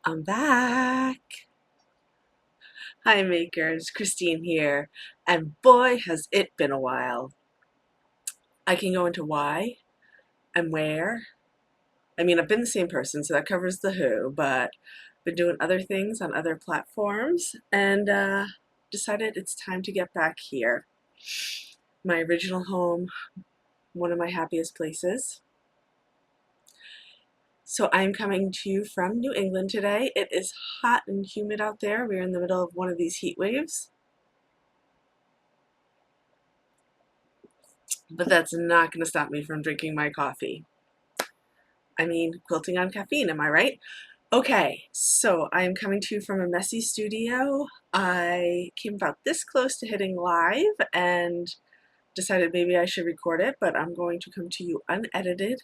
I'm back. Hi makers, Christine here, and boy has it been a while. I can go into why and where. I mean, I've been the same person, so that covers the who, but been doing other things on other platforms and decided it's time to get back here. My original home, one of my happiest places. So I'm coming to you from New England today. It is hot and humid out there. We're in the middle of one of these heat waves. But that's not going to stop me from drinking my coffee. I mean, quilting on caffeine, am I right? Okay, so I'm coming to you from a messy studio. I came about this close to hitting live and decided maybe I should record it, but I'm going to come to you unedited.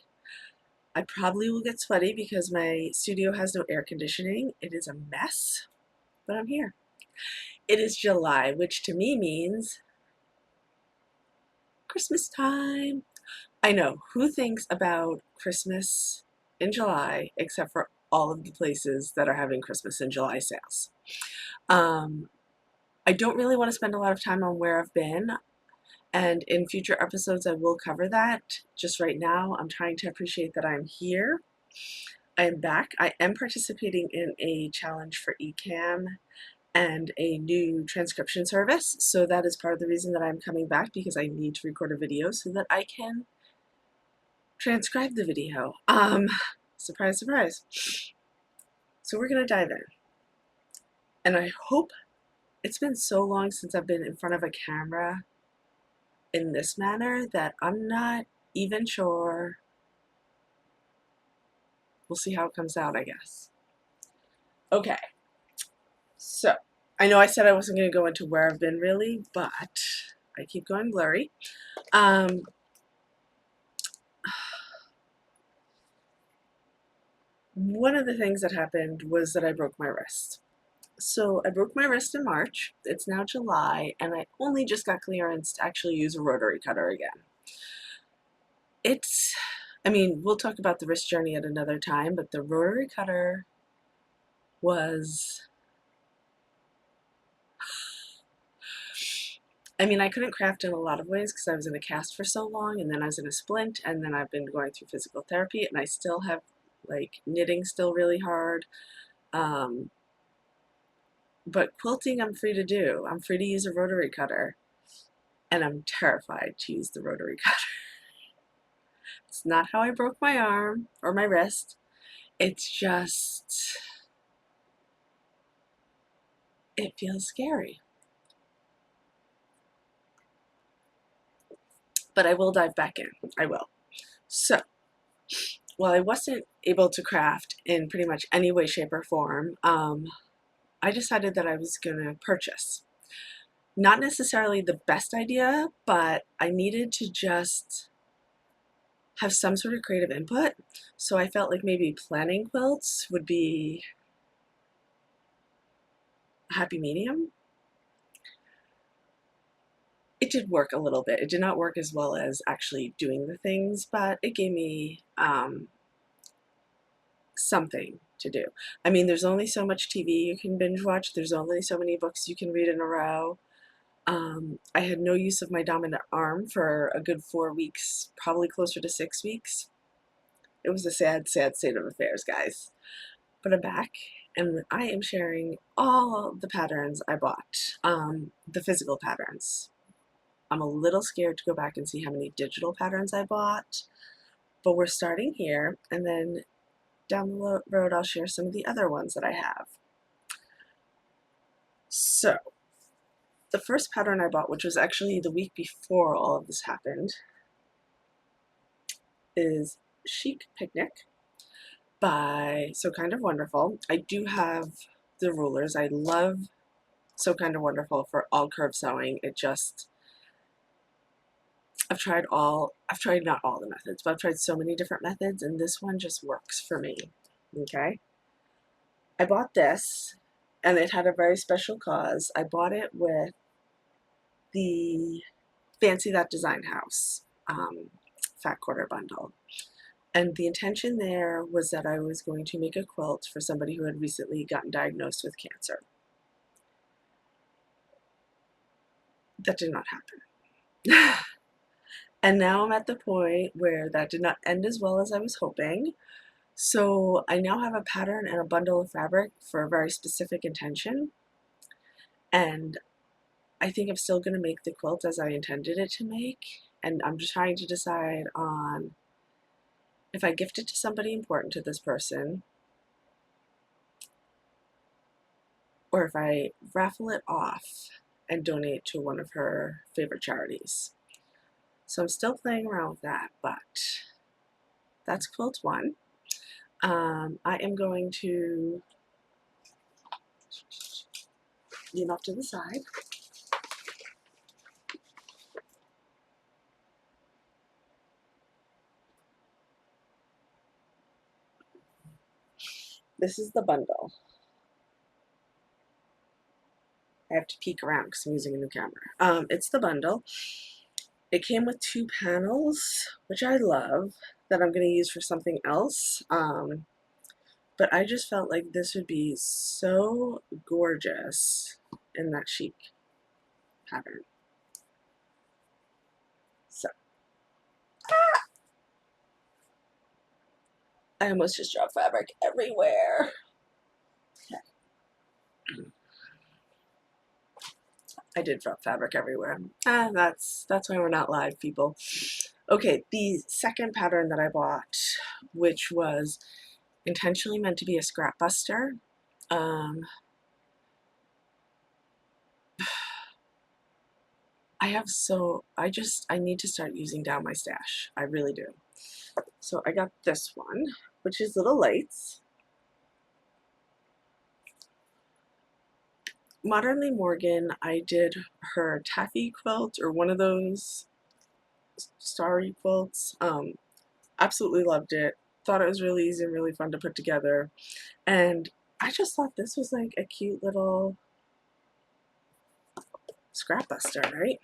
I probably will get sweaty because my studio has no air conditioning. It is a mess, but I'm here. It is July, which to me means Christmas time. I know, who thinks about Christmas in July except for all of the places that are having Christmas in July sales. Um, I don't really want to spend a lot of time on where I've been, and in future episodes I will cover that. Just right now, I'm trying to appreciate that I'm here. I am back. I am participating in a challenge for eCam and a new transcription service, so that is part of the reason that I'm coming back, because I need to record a video so that I can transcribe the video. Surprise, surprise. So we're gonna dive in. And I hope, it's been so long since I've been in front of a camera in this manner that I'm not even sure. We'll see how it comes out, I guess. Okay, so I know I said I wasn't gonna go into where I've been really, but I keep going blurry. Um, One of the things that happened was that I broke my wrist. So I broke my wrist in March. It's now July, and I only just got clearance to actually use a rotary cutter again. I mean, we'll talk about the wrist journey at another time, but the rotary cutter was, I mean, I couldn't craft in a lot of ways because I was in a cast for so long, and then I was in a splint, and then I've been going through physical therapy, and I still have, like, knitting still really hard. Um, but quilting I'm free to do. I'm free to use a rotary cutter, and I'm terrified to use the rotary cutter. It's not how I broke my arm or my wrist. It's just, it feels scary. But I will dive back in. I will. So, while I wasn't able to craft in pretty much any way, shape, or form, I decided that I was going to purchase. Not necessarily the best idea, but I needed to just have some sort of creative input. So I felt like maybe planning quilts would be a happy medium. It did work a little bit. It did not work as well as actually doing the things, but it gave me something to do. I mean, there's only so much TV you can binge watch. There's only so many books you can read in a row. I had no use of my dominant arm for a good 4 weeks, probably closer to 6 weeks. It was a sad, sad state of affairs, guys. But I'm back, and I am sharing all the patterns I bought, the physical patterns. I'm a little scared to go back and see how many digital patterns I bought, but we're starting here, and then down the road I'll share some of the other ones that I have. So, the first pattern I bought, which was actually the week before all of this happened, is Chic Picnic by So Kind of Wonderful. I do have the rulers. I love So Kind of Wonderful for all curve sewing. I've tried not all the methods, but I've tried so many different methods, and this one just works for me. Okay? I bought this, and it had a very special cause. I bought it with the Fancy That Design House fat quarter bundle. And the intention there was that I was going to make a quilt for somebody who had recently gotten diagnosed with cancer. That did not happen. And now I'm at the point where that did not end as well as I was hoping. So I now have a pattern and a bundle of fabric for a very specific intention. And I think I'm still going to make the quilt as I intended it to make. And I'm just trying to decide on if I gift it to somebody important to this person, or if I raffle it off and donate to one of her favorite charities. So I'm still playing around with that, but that's quilt one. I am going to lean off to the side. This is the bundle. I have to peek around because I'm using a new camera. It's the bundle. It came with 2 panels, which I love, that I'm going to use for something else. But I just felt like this would be so gorgeous in that chic pattern. So, I almost just dropped fabric everywhere. Okay. I did drop fabric everywhere. That's why we're not live, people. Okay, the second pattern that I bought, which was intentionally meant to be a scrap buster. I need to start using down my stash. I really do. So I got this one, which is Little Lights. Modernly Morgan, I did her taffy quilt, or one of those starry quilts. Absolutely loved it. Thought it was really easy and really fun to put together. And I just thought this was like a cute little scrap buster, right?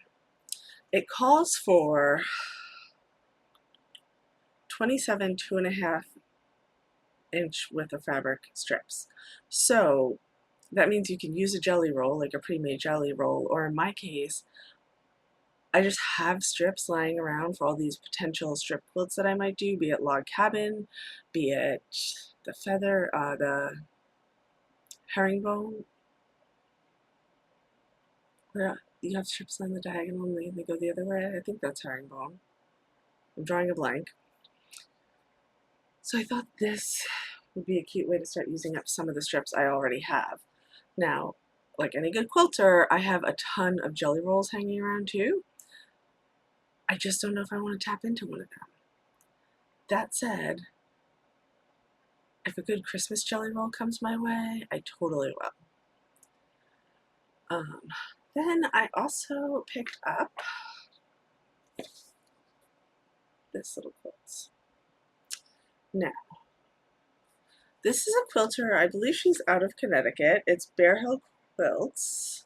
It calls for 27 2.5-inch width of fabric strips. So that means you can use a jelly roll, like a pre-made jelly roll, or in my case, I just have strips lying around for all these potential strip quilts that I might do, be it log cabin, be it the herringbone, where you have strips on the diagonal and they go the other way. I think that's herringbone. I'm drawing a blank. So I thought this would be a cute way to start using up some of the strips I already have. Now, like any good quilter, I have a ton of jelly rolls hanging around too. I just don't know if I want to tap into one of them. That said, if a good Christmas jelly roll comes my way, I totally will. Then I also picked up this little quilt. Now, this is a quilter, I believe she's out of Connecticut. It's Bear Hill Quilts.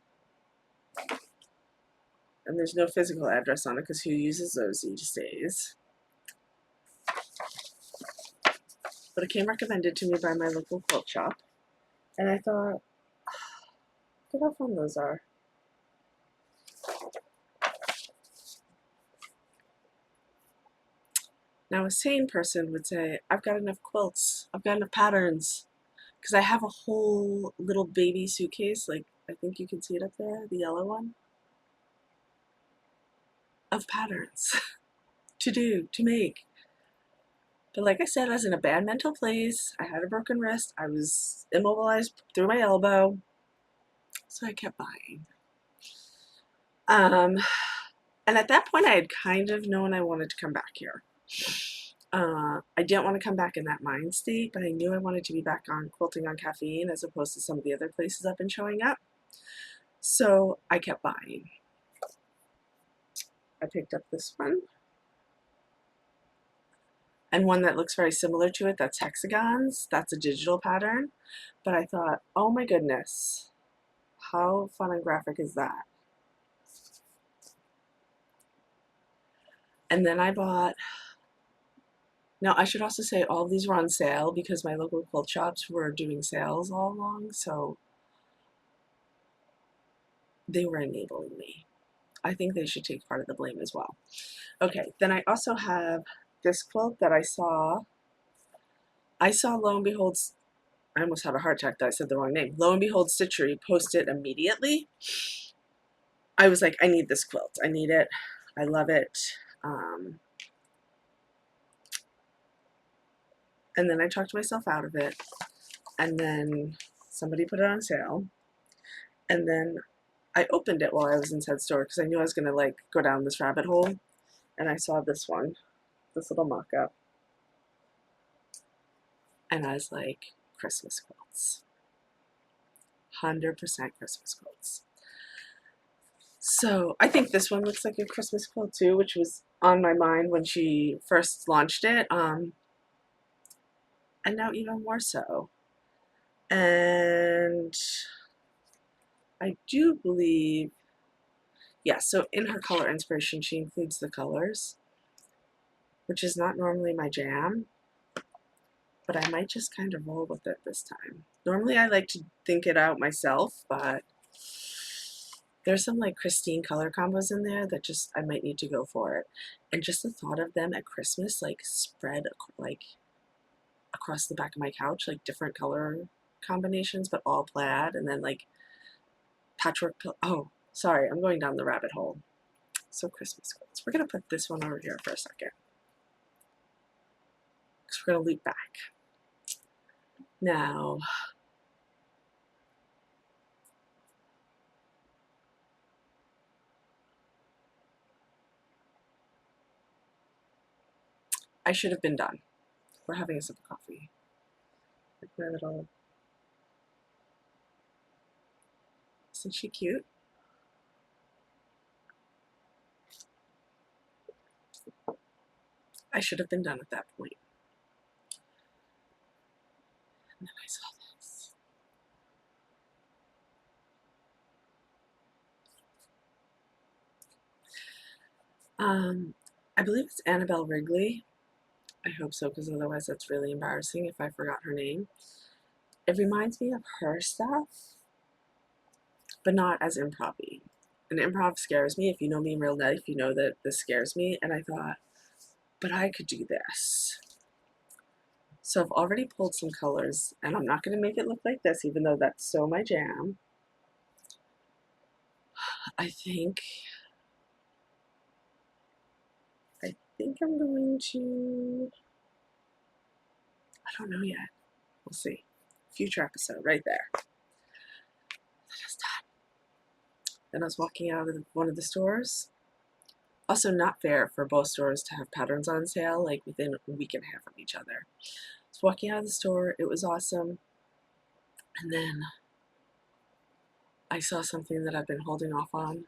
And there's no physical address on it because who uses those these days? But it came recommended to me by my local quilt shop. And I thought, look how fun those are. Now, a sane person would say, I've got enough quilts, I've got enough patterns, because I have a whole little baby suitcase, like I think you can see it up there, the yellow one, of patterns to make. But like I said, I was in a bad mental place. I had a broken wrist. I was immobilized through my elbow. So I kept buying. And at that point, I had kind of known I wanted to come back here. I didn't want to come back in that mind state, but I knew I wanted to be back on Quilting on Caffeine as opposed to some of the other places I've been showing up. So I kept buying. I picked up this one. And one that looks very similar to it, that's hexagons. That's a digital pattern. But I thought, oh my goodness, how fun and graphic is that? And then I bought Now, I should also say all of these were on sale because my local quilt shops were doing sales all along, so they were enabling me. I think they should take part of the blame as well. Okay, then I also have this quilt that I saw. Lo and behold, I almost had a heart attack that I said the wrong name. Lo and behold, Stitchery posted immediately. I was like, I need this quilt. I need it. I love it. And then I talked myself out of it. And then somebody put it on sale. And then I opened it while I was inside the store because I knew I was going to like go down this rabbit hole. And I saw this one, this little mock-up. And I was like, Christmas quilts. 100% Christmas quilts. So I think this one looks like a Christmas quilt too, which was on my mind when she first launched it. And now even more so. And I do believe, yeah, so in her color inspiration, she includes the colors, which is not normally my jam, but I might just kind of roll with it this time. Normally I like to think it out myself, but there's some like Christine color combos in there that just, I might need to go for it. And just the thought of them at Christmas, like spread like across the back of my couch, like different color combinations, but all plaid, and then like patchwork oh, sorry, I'm going down the rabbit hole. So Christmas quilts. We're going to put this one over here for a second, because we're going to loop back. Now, I should have been done. We're having a sip of coffee. Like my little... Isn't she cute? I should have been done at that point. And then I saw this. I believe it's Annabelle Wrigley. I hope so, because otherwise that's really embarrassing if I forgot her name. It reminds me of her stuff, but not as improv-y. And improv scares me. If you know me in real life, you know that this scares me. And I thought, but I could do this. So I've already pulled some colors, and I'm not going to make it look like this, even though that's so my jam. I think I'm going to, I don't know yet. We'll see. Future episode right there. That is done. Then I was walking out of one of the stores. Also not fair for both stores to have patterns on sale like within a week and a half of each other. I was walking out of the store. It was awesome. And then I saw something that I've been holding off on.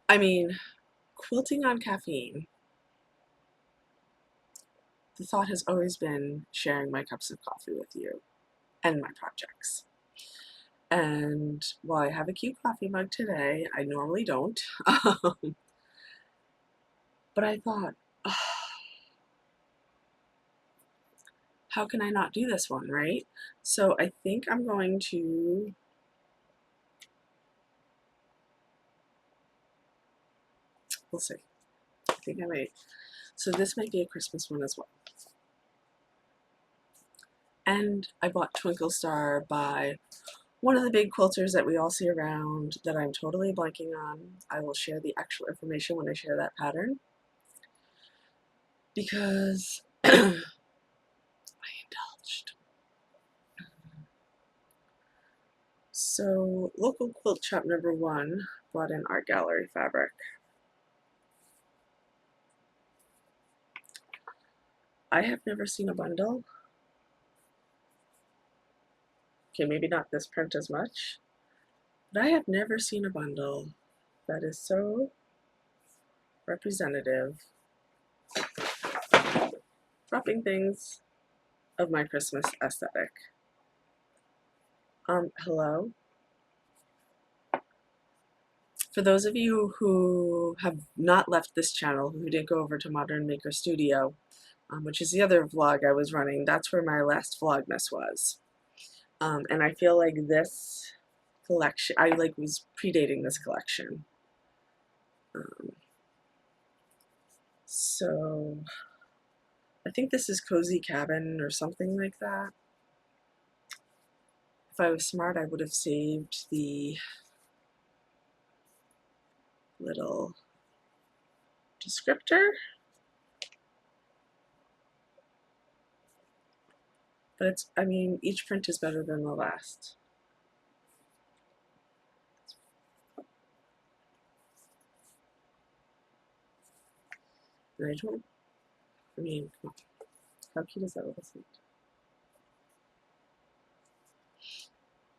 I mean, quilting on caffeine. The thought has always been sharing my cups of coffee with you and my projects. And while I have a cute coffee mug today, I normally don't. But I thought, oh, how can I not do this one, right? So I think I'm going to we'll see. I think I might. So this might be a Christmas one as well. And I bought Twinkle Star by one of the big quilters that we all see around that I'm totally blanking on. I will share the actual information when I share that pattern, because I indulged. So local quilt shop number 1 brought in art gallery fabric. I have never seen a bundle. Okay, maybe not this print as much, but I have never seen a bundle that is so representative, dropping things, of my Christmas aesthetic. Hello? For those of you who have not left this channel, who did go over to Modern Maker Studio, which is the other vlog I was running, that's where my last Vlogmas was. And I feel like this collection, I like was predating this collection. So I think this is Cozy Cabin or something like that. If I was smart, I would have saved the little descriptor. But it's, I mean, each print is better than the last. And I don't, I mean, come on. How cute is that little seat?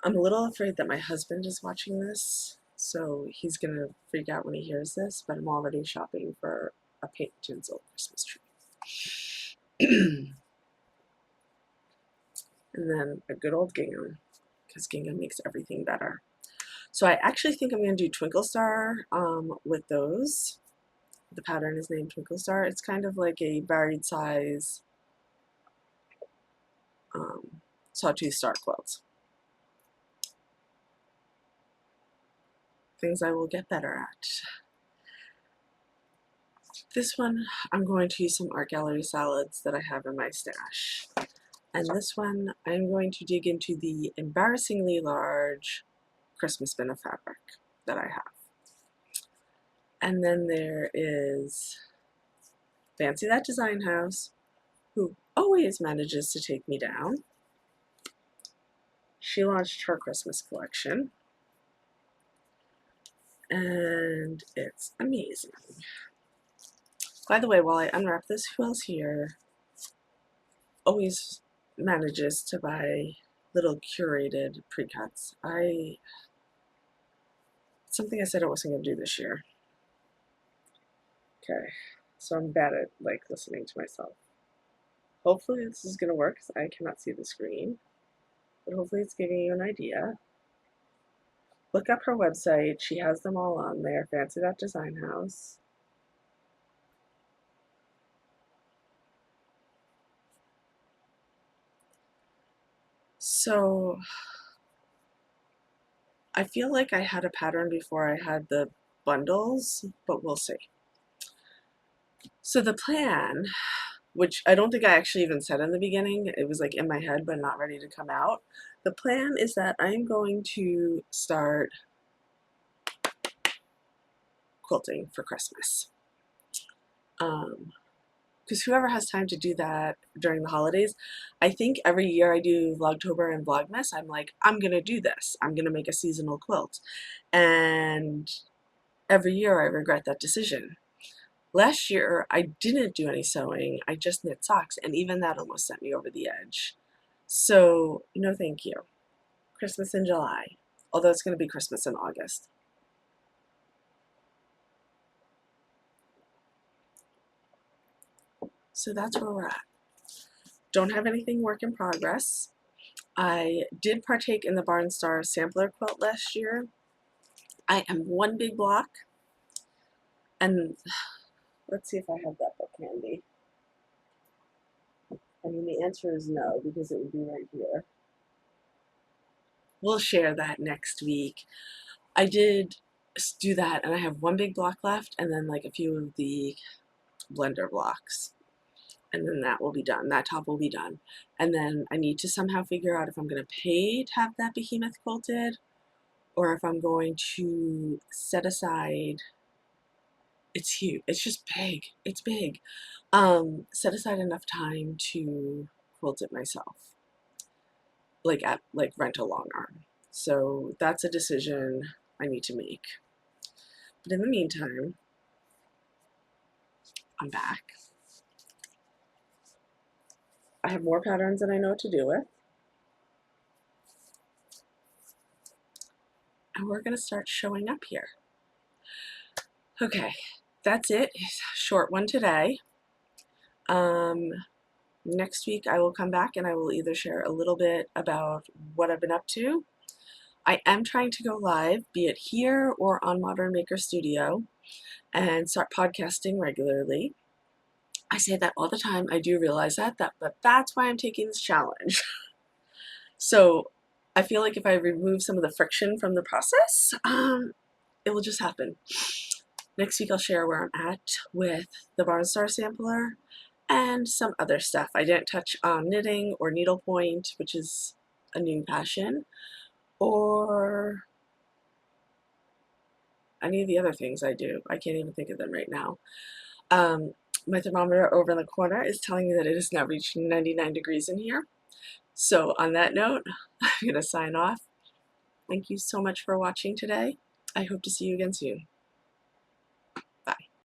I'm a little afraid that my husband is watching this, so he's gonna freak out when he hears this, but I'm already shopping for a pink tinsel Christmas tree. And then a good old gingham, because gingham makes everything better. So I actually think I'm going to do Twinkle Star with those. The pattern is named Twinkle Star. It's kind of like a varied size sawtooth star quilt. Things I will get better at. This one, I'm going to use some art gallery salads that I have in my stash. And this one, I'm going to dig into the embarrassingly large Christmas bin of fabric that I have. And then there is Fancy That Design House, who always manages to take me down. She launched her Christmas collection, and it's amazing. By the way, while I unwrap this, who else here always manages to buy little curated pre-cuts? It's something I said I wasn't going to do this year. Okay, so I'm bad at like listening to myself. Hopefully this is going to work because I cannot see the screen, but hopefully it's giving you an idea. Look up her website. She has them all on there. Fancy That Design House. So I feel like I had a pattern before I had the bundles, but we'll see. So the plan, which I don't think I actually even said in the beginning, it was like in my head but not ready to come out. The plan is that I'm going to start quilting for Christmas. Because whoever has time to do that during the holidays, I think every year I do Vlogtober and Vlogmas, I'm like, I'm going to do this. I'm going to make a seasonal quilt. And every year I regret that decision. Last year I didn't do any sewing, I just knit socks, and even that almost sent me over the edge. So, no thank you. Christmas in July, although it's going to be Christmas in August. So that's where we're at. Don't have anything work in progress. I did partake in the Barnstar sampler quilt last year. I am one big block, and let's see if I have that book handy. I mean, the answer is no, because it would be right here. We'll share that next week. I did do that, and I have one big block left, and then like a few of the blender blocks. And then that will be done. That top will be done. And then I need to somehow figure out if I'm going to pay to have that behemoth quilted, or if I'm going to set aside, it's huge, it's just big, it's big, set aside enough time to quilt it myself, like at like rent a long arm. So that's a decision I need to make. But in the meantime, I'm back. I have more patterns than I know what to do with. And we're going to start showing up here. Okay, that's it. Short one today. Next week I will come back and I will either share a little bit about what I've been up to, I am trying to go live, be it here or on Modern Maker Studio, and start podcasting regularly. I say that all the time. I do realize but that's why I'm taking this challenge. So I feel like if I remove some of the friction from the process, it will just happen. Next week I'll share where I'm at with the Barnstar sampler and some other stuff. I didn't touch on knitting or needlepoint, which is a new passion, or any of the other things I do. I can't even think of them right now. My thermometer over in the corner is telling me that it is now reaching 99 degrees in here. So on that note, I'm going to sign off. Thank you so much for watching today. I hope to see you again soon.